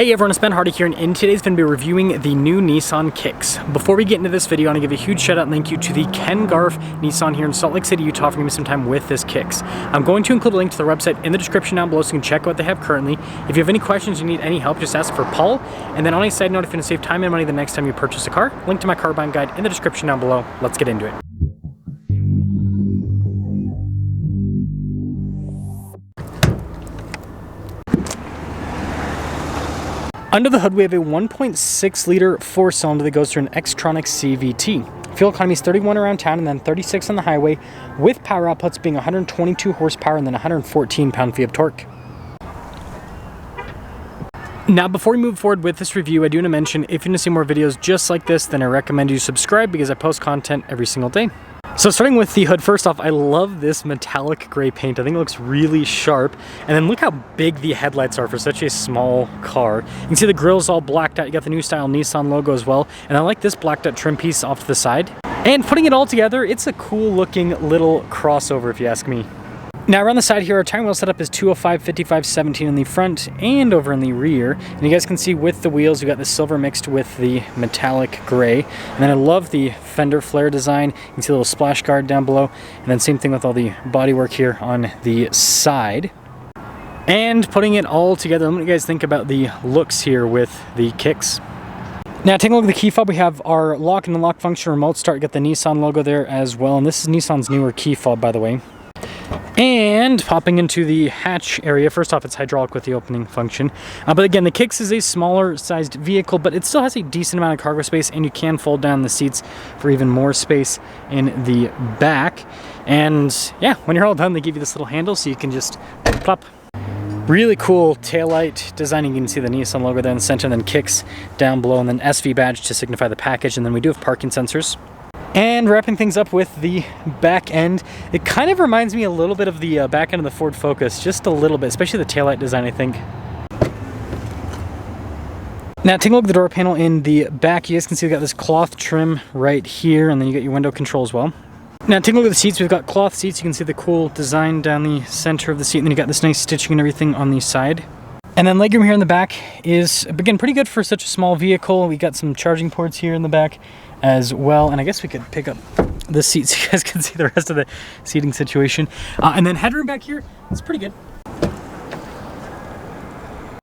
Hey everyone, it's Ben Hardy here, and in today's going to be reviewing the new Nissan Kicks. Before we get into this video, I want to give a huge shout out and thank you to the Ken Garf Nissan here in Salt Lake City, Utah for giving me some time with this Kicks. I'm going to include a link to the website in the description down below so you can check out what they have currently. If you have any questions or need any help, just ask for Paul. And then on a side note, if you want to save time and money the next time you purchase a car, link to my car buying guide in the description down below. Let's get into it. Under the hood, we have a 1.6 liter four-cylinder that goes through an Xtronic CVT. Fuel economy is 31 around town and then 36 on the highway, with power outputs being 122 horsepower and then 114 pound-feet of torque. Now, before we move forward with this review, I do want to mention, if you want to see more videos just like this, then I recommend you subscribe because I post content every single day. So starting with the hood, first off, I love this metallic gray paint. I think it looks really sharp. And then look how big the headlights are for such a small car. You can see the grille's all blacked out. You got the new style Nissan logo as well. And I like this blacked out trim piece off to the side. And putting it all together, it's a cool looking little crossover if you ask me. Now around the side here, our tire wheel setup is 205, 55, 17 in the front and over in the rear. And you guys can see with the wheels, we got the silver mixed with the metallic gray. And then I love the fender flare design. You can see a little splash guard down below. And then same thing with all the bodywork here on the side. And putting it all together, what do you guys think about the looks here with the Kicks? Now taking a look at the key fob, we have our lock and unlock function, remote start. You got the Nissan logo there as well. And this is Nissan's newer key fob, by the way. And popping into the hatch area, first off, it's hydraulic with the opening function. But again, the Kicks is a smaller sized vehicle, but it still has a decent amount of cargo space, and you can fold down the seats for even more space in the back. And yeah, when you're all done, they give you this little handle so you can just plop. Really cool taillight design. You can see the Nissan logo there in the center, and then Kicks down below, and then SV badge to signify the package. And then we do have parking sensors. And wrapping things up with the back end, it kind of reminds me a little bit of the back end of the Ford Focus, just a little bit, especially the taillight design, I think. Now taking a look at the door panel in the back, you guys can see we got this cloth trim right here, and then you get your window control as well. Now taking a look at the seats, we've got cloth seats. You can see the cool design down the center of the seat, and then you got this nice stitching and everything on the side. And then legroom here in the back is, again, pretty good for such a small vehicle. We got some charging ports here in the back as well, and I guess we could pick up the seats so you guys can see the rest of the seating situation. And then headroom back here, it's pretty good.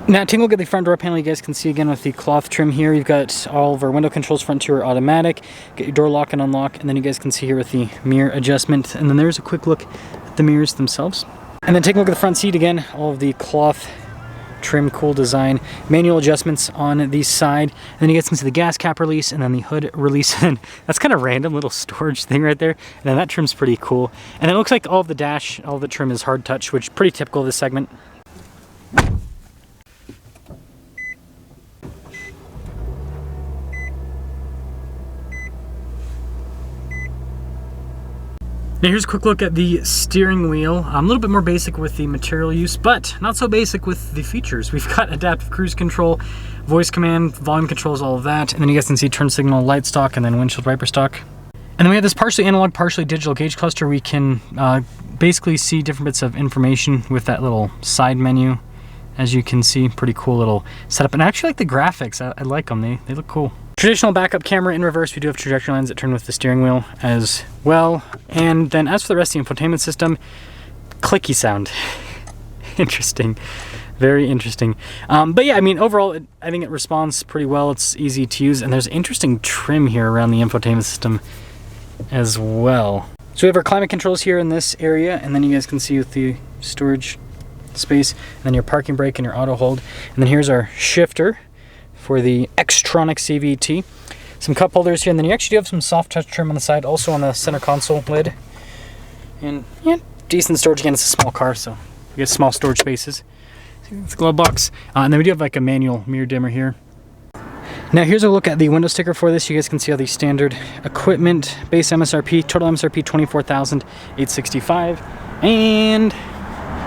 Now taking a look at the front door panel, you guys can see again with the cloth trim here, you've got all of our window controls, front two are automatic, get your door lock and unlock, and then you guys can see here with the mirror adjustment, and then there's a quick look at the mirrors themselves. And then taking a look at the front seat again, all of the cloth trim, cool design, manual adjustments on the side, and then you guys can see the gas cap release and then the hood release, and that's kind of random little storage thing right there, and then that trim's pretty cool. And it looks like all of the dash, all of the trim is hard touch, which is pretty typical of this segment. Now here's a quick look at the steering wheel. A little bit more basic with the material use, but not so basic with the features. We've got adaptive cruise control, voice command, volume controls, all of that. And then you guys can see turn signal, light stock, and then windshield wiper stock. And then we have this partially analog, partially digital gauge cluster. We can basically see different bits of information with that little side menu. As you can see, pretty cool little setup. And I actually like the graphics. I like them, they look cool. Traditional backup camera in reverse. We do have trajectory lines that turn with the steering wheel as well. And then as for the rest of the infotainment system, clicky sound. Interesting. Very interesting. But yeah, I mean, overall, I think it responds pretty well. It's easy to use. And there's interesting trim here around the infotainment system as well. So we have our climate controls here in this area. And then you guys can see with the storage space. And then your parking brake and your auto hold. And then here's our shifter for the Xtronic CVT. Some cup holders here, and then you actually do have some soft touch trim on the side, also on the center console lid. And yeah, decent storage. Again, it's a small car, so we get small storage spaces. It's a glove box. And then we do have like a manual mirror dimmer here. Now here's a look at the window sticker for this. You guys can see all the standard equipment, base MSRP, total MSRP $24,865. And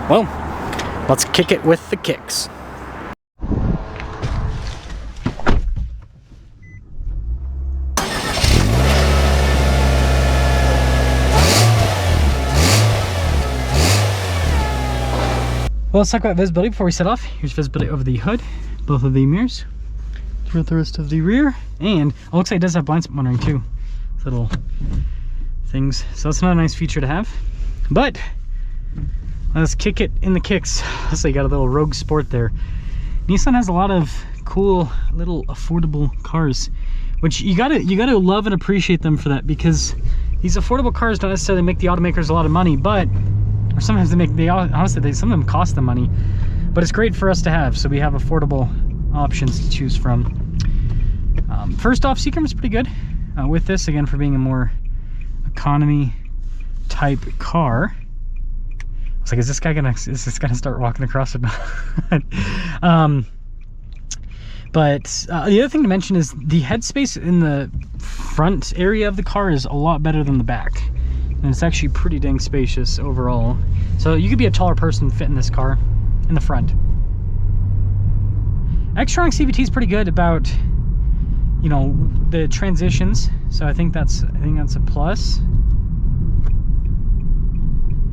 well, let's kick it with the Kicks. Well, let's talk about visibility before we set off. Here's visibility over the hood, both of the mirrors throughout the rest of the rear. And it looks like it does have blind spot monitoring too. Little things. So that's another nice feature to have. But let's kick it in the kicks. So you got a little Rogue Sport there. Nissan has a lot of cool little affordable cars, which you gotta love and appreciate them for that, because these affordable cars don't necessarily make the automakers a lot of money, but or sometimes honestly some of them cost them money, but it's great for us to have. So we have affordable options to choose from. First off, seat is pretty good with this, again, for being a more economy type car. It's like, is this gonna start walking across it? But the other thing to mention is the headspace in the front area of the car is a lot better than the back, and it's actually pretty dang spacious overall. So you could be a taller person fit in this car in the front. Xtronic CVT is pretty good about, you know, the transitions, so I think that's a plus.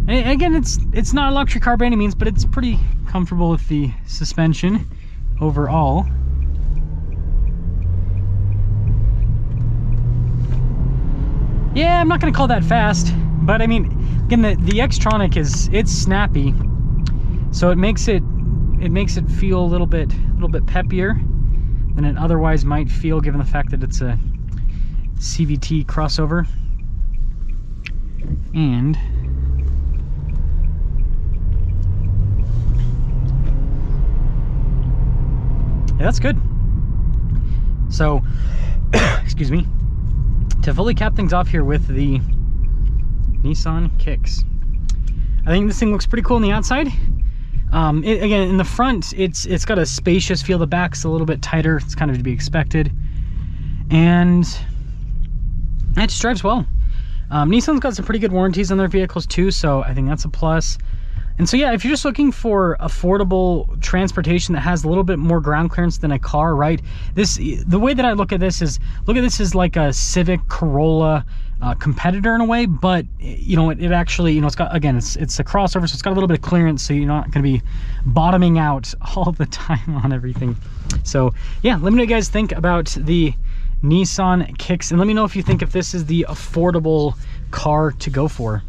And again, it's not a luxury car by any means, but it's pretty comfortable with the suspension overall. Yeah, I'm not gonna call that fast, but I mean, again, the Xtronic it's snappy, so it makes it feel a little bit peppier than it otherwise might feel, given the fact that it's a CVT crossover. And yeah, that's good. So excuse me, to fully cap things off here with the Nissan Kicks, I think this thing looks pretty cool on the outside. Again, in the front, it's got a spacious feel. The back's a little bit tighter. It's kind of to be expected, and it just drives well. Nissan's got some pretty good warranties on their vehicles too, so I think that's a plus. And so yeah, if you're just looking for affordable transportation that has a little bit more ground clearance than a car, right? The way that I look at this is, as like a Civic Corolla competitor in a way, but you know, it actually, you know, it's got, again, it's a crossover, so it's got a little bit of clearance, so you're not going to be bottoming out all the time on everything. So yeah, let me know what you guys think about the Nissan Kicks, and let me know if you think if this is the affordable car to go for.